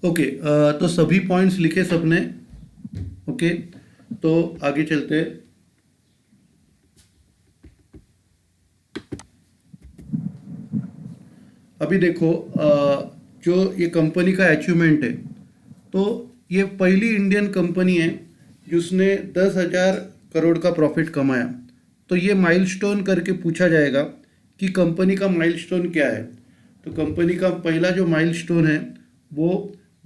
Okay, तो सभी points लिखे सबने। ओके, तो आगे चलते हैं। अभी देखो, जो ये कंपनी का अचीवमेंट है, तो ये पहली इंडियन कंपनी है जिसने 10,000 करोड़ का प्रॉफिट कमाया। तो ये माइलस्टोन करके पूछा जाएगा कि कंपनी का माइलस्टोन क्या है। तो कंपनी का पहला जो माइलस्टोन है वो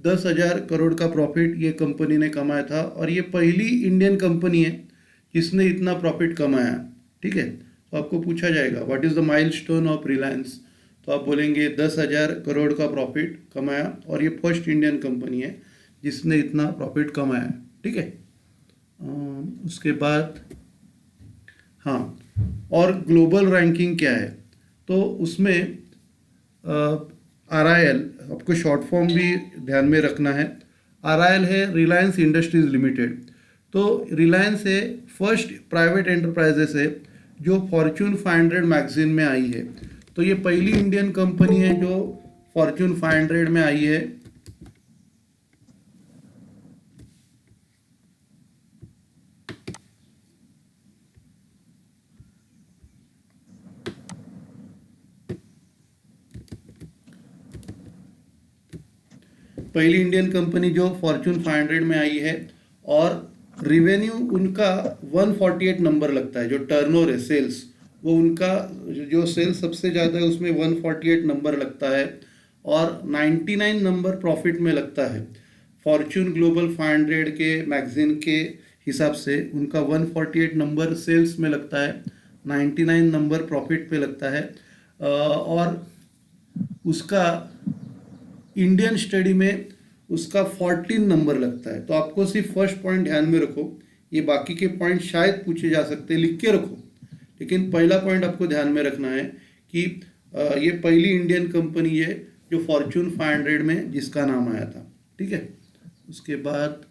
10,000 करोड़ का प्रॉफिट ये कंपनी ने कमाया था, और ये पहली इंडियन कंपनी है जिसने इतना प्रॉफिट कमाया। ठीक है, तो आपको पूछा जाएगा what is the milestone of Reliance, तो आप बोलेंगे 10,000 करोड़ का प्रॉफिट कमाया, और ये फर्स्ट इंडियन कंपनी है जिसने इतना प्रॉफिट कमाया। ठीक है, उसके बाद हाँ, और ग्लोबल रैंकिंग क्या है, तो उसमें RIL, आपको शॉर्ट फॉर्म भी ध्यान में रखना है। RIL है रिलायंस इंडस्ट्रीज लिमिटेड। तो रिलायंस है फर्स्ट प्राइवेट एंटरप्राइजेस है जो फॉर्च्यून 500 मैगजीन में आई है। तो ये पहली इंडियन कंपनी है जो फॉर्च्यून 500 में आई है। पहली इंडियन कंपनी जो फॉर्च्यून 500 में आई है, और रिवेन्यू उनका 148 नंबर लगता है। जो टर्नओवर है सेल्स, वो उनका जो सेल्स सबसे ज़्यादा है उसमें 148 नंबर लगता है, और 99 नंबर प्रॉफिट में लगता है। फॉर्च्यून ग्लोबल 500 के मैगजीन के हिसाब से उनका 148 नंबर सेल्स में लगता है, 99 नंबर प्रॉफिट पे लगता है, और उसका इंडियन स्टडी में उसका 14 नंबर लगता है। तो आपको सिर्फ फर्स्ट पॉइंट ध्यान में रखो, ये बाकी के पॉइंट शायद पूछे जा सकते हैं, लिख के रखो, लेकिन पहला पॉइंट आपको ध्यान में रखना है कि ये पहली इंडियन कंपनी है जो फॉर्च्यून 500 में जिसका नाम आया था। ठीक है, उसके बाद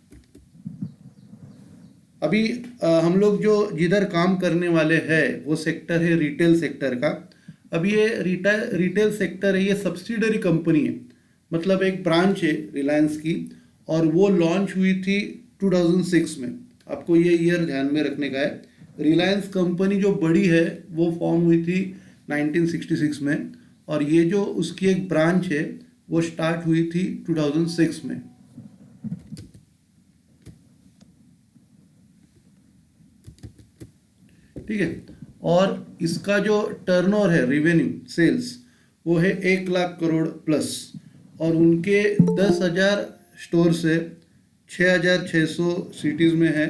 अभी हम लोग जो जिधर काम करने वाले हैं वो सेक्टर है रिटेल सेक्टर का। अब ये रिटेल सेक्टर है, ये सब्सिडरी कंपनी है, मतलब एक ब्रांच है रिलायंस की, और वो लॉन्च हुई थी 2006 में। आपको ये ईयर ध्यान में रखने का है। रिलायंस कंपनी जो बड़ी है वो फॉर्म हुई थी 1966 में, और ये जो उसकी एक ब्रांच है वो स्टार्ट हुई थी 2006 में। ठीक है, और इसका जो टर्नओवर है रेवेन्यू सेल्स वो है 1 लाख करोड़ प्लस, और उनके 10,000 स्टोर से 6,600 सिटीज़ में है।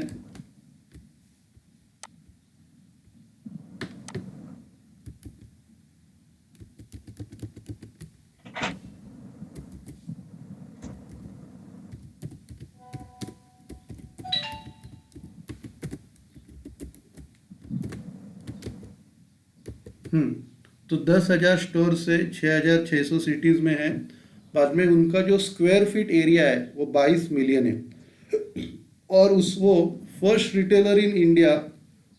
तो 10,000 स्टोर से 6,600 सिटीज़ में है। बाद में उनका जो स्क्वायर फीट एरिया है वो 22 मिलियन है, और उस वो first retailer in India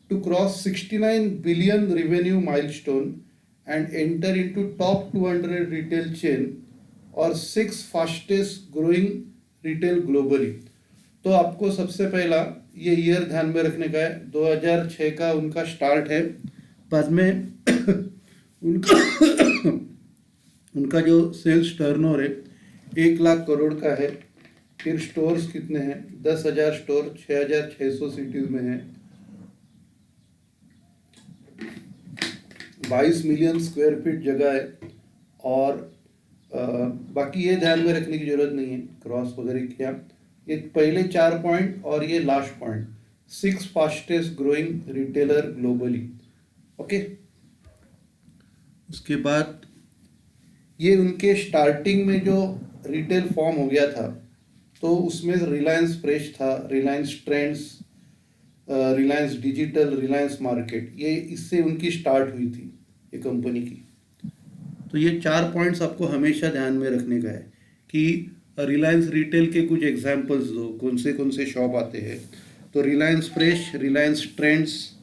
to cross 69 billion revenue milestone and enter into top 200 retail chain, और 6 फास्टेस्ट ग्रोइंग रिटेल ग्लोबली। तो आपको सबसे पहला ये ईयर ध्यान में रखने का है, 2006 का उनका स्टार्ट है। बाद में उनका उनका जो सेल्स टर्नओवर है 1 लाख करोड़ का है। फिर स्टोर्स कितने हैं, 10,000 स्टोर 6,600 सिटीज में है, 22 मिलियन स्क्वायर फीट जगह है, और बाकी ये ध्यान में रखने की जरूरत नहीं है क्रॉस वगैरह क्या। ये पहले 4 पॉइंट और ये last point, 6 fastest growing retailer globally. Okay, उसके बाद ये उनके स्टार्टिंग में जो रिटेल फॉर्म हो गया था, तो उसमें रिलायंस फ्रेश था, Reliance trends, Reliance digital, Reliance market, ये इससे उनकी स्टार्ट हुई थी ये कंपनी की। तो ये 4 पॉइंट्स आपको हमेशा ध्यान में रखने का है कि रिलायंस रिटेल के कुछ एग्जांपल्स दो, कौन से शॉप आते हैं। तो Reliance fresh, Reliance trends,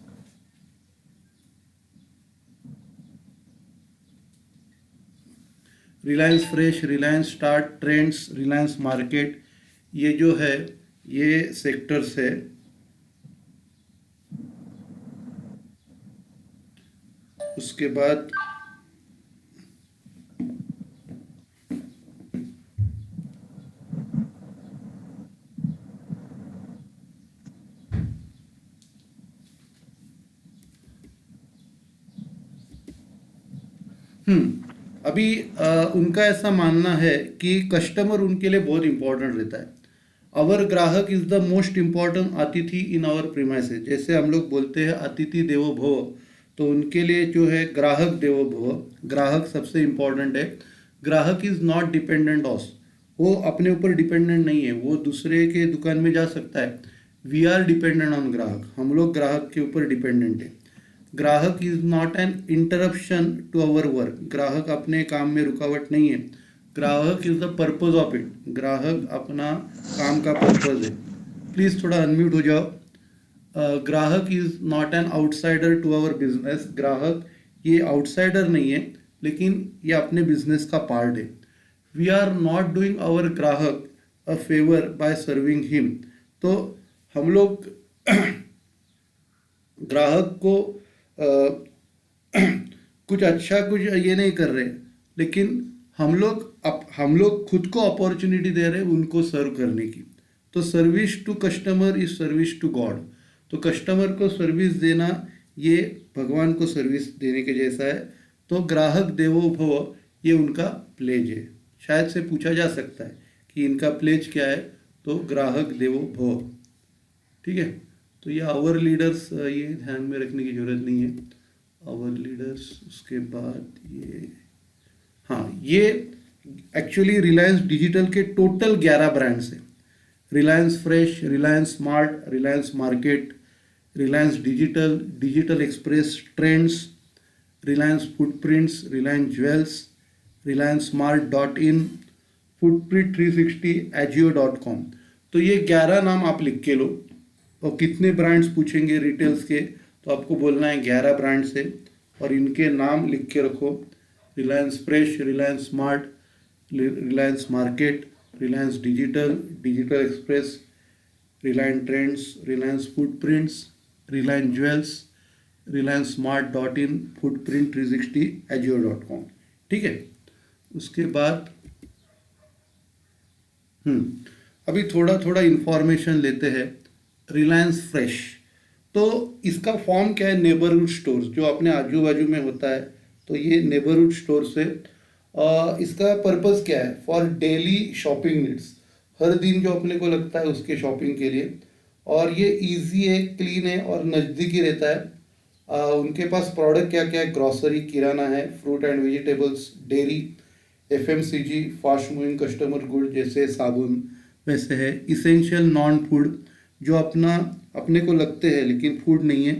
Reliance fresh, Reliance start, trends, Reliance market, ये जो है ये सेक्टर्स है। उसके बाद अभी उनका ऐसा मानना है कि कस्टमर उनके लिए बहुत इंपॉर्टेंट रहता है। अवर ग्राहक इज द मोस्ट इम्पॉर्टेंट अतिथि इन आवर प्रीमाइसेस। जैसे हम लोग बोलते हैं अतिथि देवो भव, तो उनके लिए जो है ग्राहक देवो भव, ग्राहक सबसे इम्पॉर्टेंट है। ग्राहक इज नॉट डिपेंडेंट ऑस, वो अपने ऊपर डिपेंडेंट नहीं है, वो दूसरे के दुकान में जा सकता है। वी आर डिपेंडेंट ऑन ग्राहक, हम लोग ग्राहक के ऊपर डिपेंडेंट है। ग्राहक is not an interruption to our work, ग्राहक अपने काम में रुकावट नहीं है। ग्राहक is the purpose of it, ग्राहक अपना काम का पर्पज है। प्लीज थोड़ा अनम्यूट हो जाओ। ग्राहक is not an outsider to our business, ग्राहक ये आउटसाइडर नहीं है, लेकिन ये अपने बिजनेस का पार्ट है। We are not doing our ग्राहक a favour by serving him, तो हम लोग ग्राहक को कुछ अच्छा कुछ ये नहीं कर रहे, लेकिन हम लोग खुद को अपॉर्चुनिटी दे रहे हैं उनको सर्व करने की। तो service to customer is service to god, तो कस्टमर को सर्विस देना ये भगवान को सर्विस देने के जैसा है। तो ग्राहक देवो भव ये उनका प्लेज है। शायद से पूछा जा सकता है कि इनका प्लेज क्या है, तो ग्राहक देवो भव। ठीक है, तो ये आवर लीडर्स ये ध्यान में रखने की जरूरत नहीं है, आवर लीडर्स। उसके बाद ये, हाँ, ये एक्चुअली रिलायंस डिजिटल के टोटल 11 ब्रांड्स हैं। Reliance fresh, Reliance smart, Reliance market, Reliance digital, digital express, trends, Reliance footprints, Reliance jewels, Reliance smart dot in, footprint 360, एजियो.com। तो ये 11 नाम आप लिख के लो। और कितने ब्रांड्स पूछेंगे रिटेल्स के, तो आपको बोलना है 11 ब्रांड्स है, और इनके नाम लिख के रखो। Reliance fresh, Reliance smart, Reliance market, Reliance digital, digital express, Reliance trends, Reliance footprints, Reliance jewels, Reliance smart dot in, footprint 360, एजियो.com। ठीक है, उसके बाद अभी थोड़ा थोड़ा इंफॉर्मेशन लेते हैं। रिलायंस फ्रेश, तो इसका फॉर्म क्या है, नेबरहुड स्टोर्स, जो अपने आजू बाजू में होता है, तो ये नेबरहुड स्टोर्स है। इसका पर्पस क्या है, फॉर डेली शॉपिंग नीड्स, हर दिन जो अपने को लगता है उसके शॉपिंग के लिए। और ये इजी है, क्लीन है और नज़दीकी रहता है। उनके पास प्रोडक्ट क्या क्या है, ग्रॉसरी, किराना है, fruit and vegetables, dairy, FMCG, fast moving customer good जैसे साबुन वैसे है, इसेंशियल नॉन फूड जो अपने को लगते हैं लेकिन फूड नहीं है।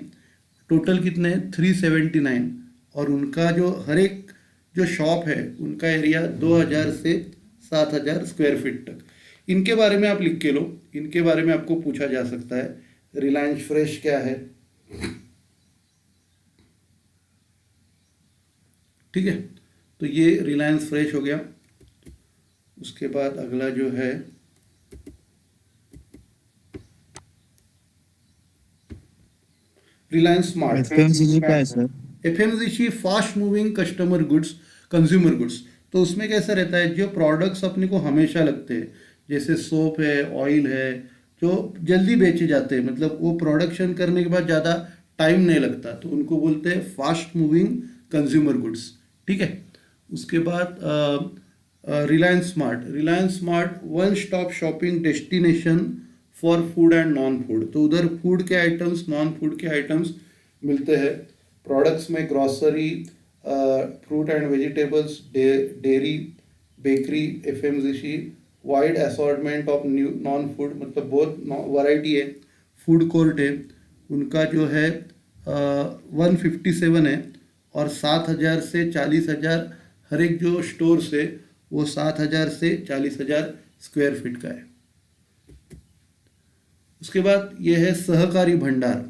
टोटल कितने हैं, 379। और उनका जो हर एक जो शॉप है उनका एरिया 2000 से 7000 स्क्वायर फीट तक। इनके बारे में आप लिख के लो, इनके बारे में आपको पूछा जा सकता है। रिलायंस फ्रेश क्या है, ठीक है, तो ये रिलायंस फ्रेश हो गया। उसके बाद अगला जो है रिलायंस स्मार्ट। एफएमसीजी का है sir. FMCG fast moving customer goods, consumer goods. तो उसमें कैसा रहता है, जो प्रोडक्ट्स अपने को हमेशा लगते हैं, जैसे सोप है, ऑयल है, जो जल्दी बेचे जाते हैं, मतलब वो प्रोडक्शन करने के बाद ज़्यादा टाइम नहीं लगता, तो उनको बोलते हैं फास्ट मूविंग कंज्यूमर गुड्स। ठीक है, उसके बाद Reliance smart. Reliance smart one stop shopping destination for food and non food, तो उधर फूड के आइटम्स, नॉन फूड के आइटम्स मिलते हैं। प्रोडक्ट्स में grocery, fruit and vegetables, dairy, bakery, FMCG, wide assortment of new non food, मतलब बहुत वैरायटी है। फूड कोर्ट है, उनका जो है 157 है, और 7000 से 40000 हर एक जो स्टोर्स है वो 7000 से 40000 स्क्वायर फीट का है। उसके बाद ये है सहकारी भंडार,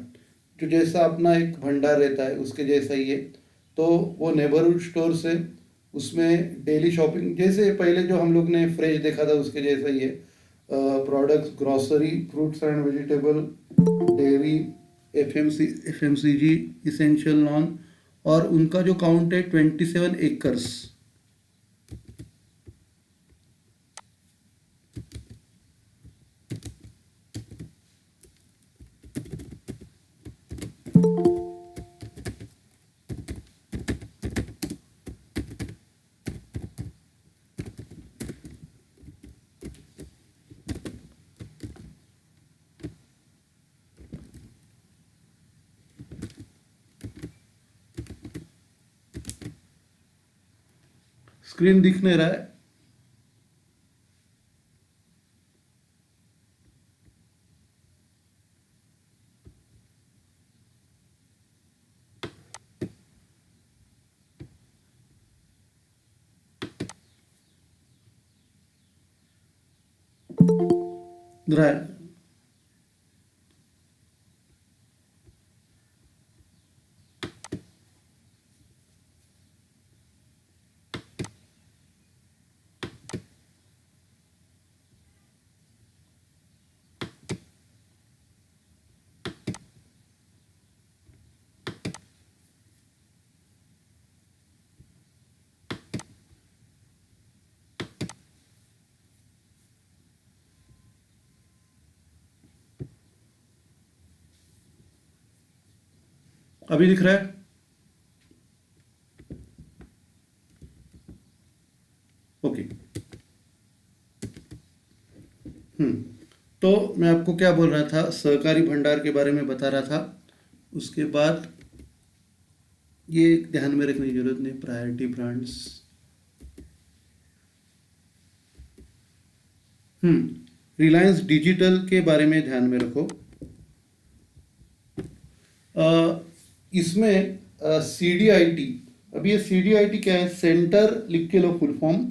जो जैसा अपना एक भंडार रहता है उसके जैसा ही है। तो वो नेबरहुड स्टोर से उसमें डेली शॉपिंग, जैसे पहले जो हम लोग ने फ्रेश देखा था उसके जैसा ही है। Products, grocery, fruits and vegetable, dairy, FMCG, essential non, और उनका जो काउंट है 27 एकर्स। स्क्रीन दिख नहीं रहा है? दिख रहा है? अभी दिख रहा है? ओके। हम्म। तो मैं आपको क्या बोल रहा था, सहकारी भंडार के बारे में बता रहा था। उसके बाद ये ध्यान में रखने की जरूरत नहीं, प्रायोरिटी ब्रांड्स। रिलायंस डिजिटल के बारे में ध्यान में रखो। इसमें CDIT, अब ये CDIT क्या है? सेंटर, लिख के लो full form,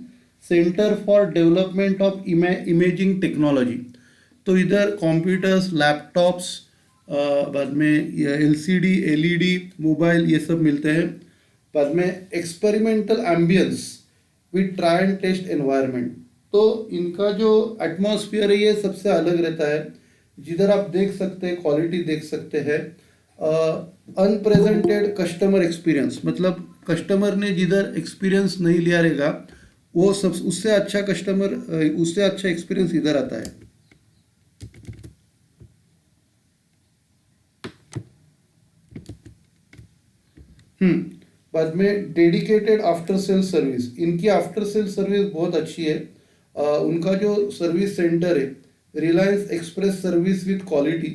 centre for development of imaging technology. तो इधर कंप्यूटर्स, लैपटॉप्स, बाद में LCD, LED, मोबाइल, ये सब मिलते हैं। बाद में experimental ambience with try and test environment. तो इनका जो एटमॉस्फेयर है ये सबसे अलग रहता है। जिधर आप देख सकते हैं, क्वालिटी देख सकते हैं। अनप्रेजेंटेड कस्टमर एक्सपीरियंस, मतलब कस्टमर ने जिधर एक्सपीरियंस नहीं लिया रहेगा, वो सब उससे अच्छा कस्टमर, उससे अच्छा एक्सपीरियंस इधर आता है। हम्म। बाद में डेडिकेटेड आफ्टर सेल सर्विस, इनकी आफ्टर सेल सर्विस बहुत अच्छी है। उनका जो सर्विस सेंटर है, Reliance express service with quality,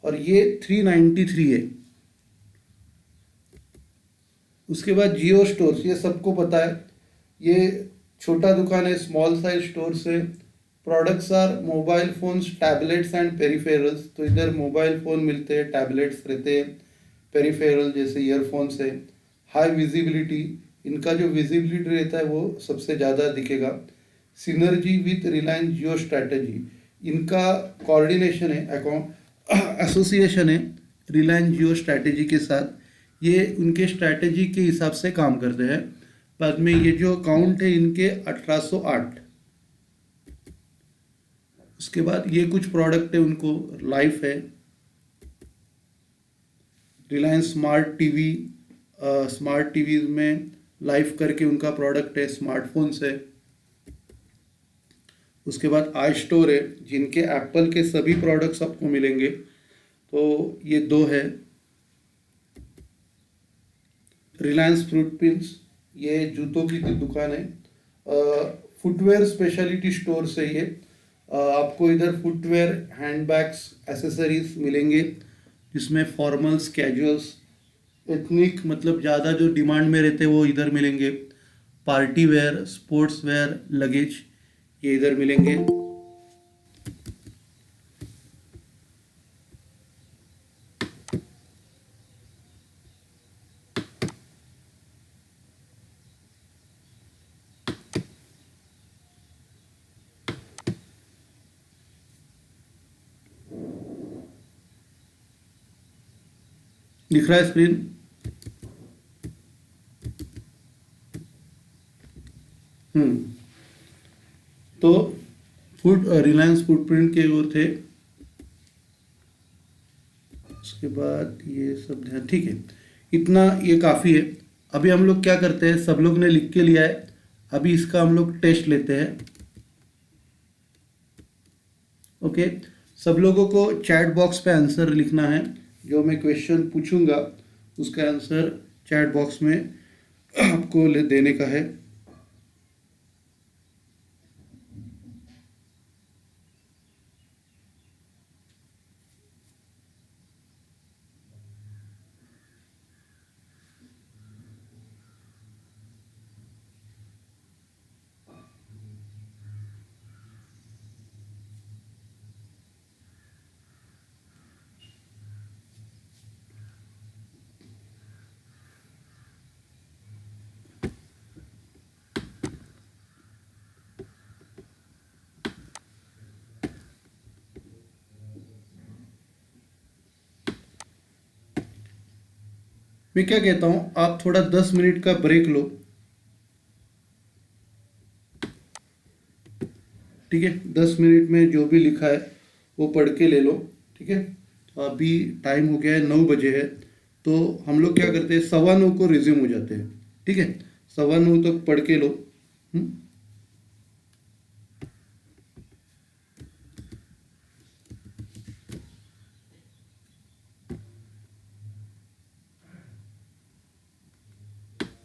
और ये 393 है। उसके बाद जियो स्टोर्स, ये सबको पता है, ये छोटा दुकान है, स्मॉल साइज स्टोर्स है। Products are mobile phones, tablets and peripherals. तो इधर मोबाइल फ़ोन मिलते हैं, टैबलेट्स रहते हैं, पेरिफेरल जैसे ईयरफोन्स है। हाई विजिबिलिटी, इनका जो विजिबिलिटी रहता है वो सबसे ज़्यादा दिखेगा। Synergy with Reliance Jio strategy, इनका कोऑर्डिनेशन है, एसोसिएशन है रिलायंस जियो स्ट्रैटेजी के साथ। ये उनके स्ट्रैटेजी के हिसाब से काम करते हैं। बाद में ये जो अकाउंट है इनके 1808। उसके बाद ये कुछ प्रोडक्ट है उनको, लाइफ है, Reliance smart TV, smart TVs में लाइफ करके उनका प्रोडक्ट है, स्मार्टफोन्स है। उसके बाद आई स्टोर है, जिनके एप्पल के सभी प्रोडक्ट्स आपको मिलेंगे। तो ये दो है। रिलायंस फ्रूट पिंस, ये जूतों की दुकान है। फुटवेयर स्पेशलिटी स्टोर से ये आपको इधर फुटवेयर, हैंडबैग्स, एसेसरीज मिलेंगे, जिसमें फॉर्मल्स, कैजुअल्स, एथनिक, मतलब ज़्यादा जो डिमांड में रहते हैं वो इधर मिलेंगे। Party wear, sports wear, luggage, ये इधर मिलेंगे। दिख रहा है स्क्रीन? हम्म। तो रिलायंस फुटप्रिंट के ओर थे। उसके बाद ये सब ध्यान, ठीक है, इतना ये काफ़ी है। अभी हम लोग क्या करते हैं, सब लोग ने लिख के लिया है, अभी इसका हम लोग टेस्ट लेते हैं। ओके, सब लोगों को चैट बॉक्स पे आंसर लिखना है। जो मैं क्वेश्चन पूछूंगा उसका आंसर चैट बॉक्स में आपको देने का है। मैं क्या कहता हूँ, आप थोड़ा 10 मिनट का ब्रेक लो। ठीक है, 10 मिनट में जो भी लिखा है वो पढ़ के ले लो। ठीक है, अभी टाइम हो गया है, 9 बजे है। तो हम लोग क्या करते हैं, 9:15 को रिज्यूम हो जाते हैं। ठीक है, 9:15 तक पढ़ के लो।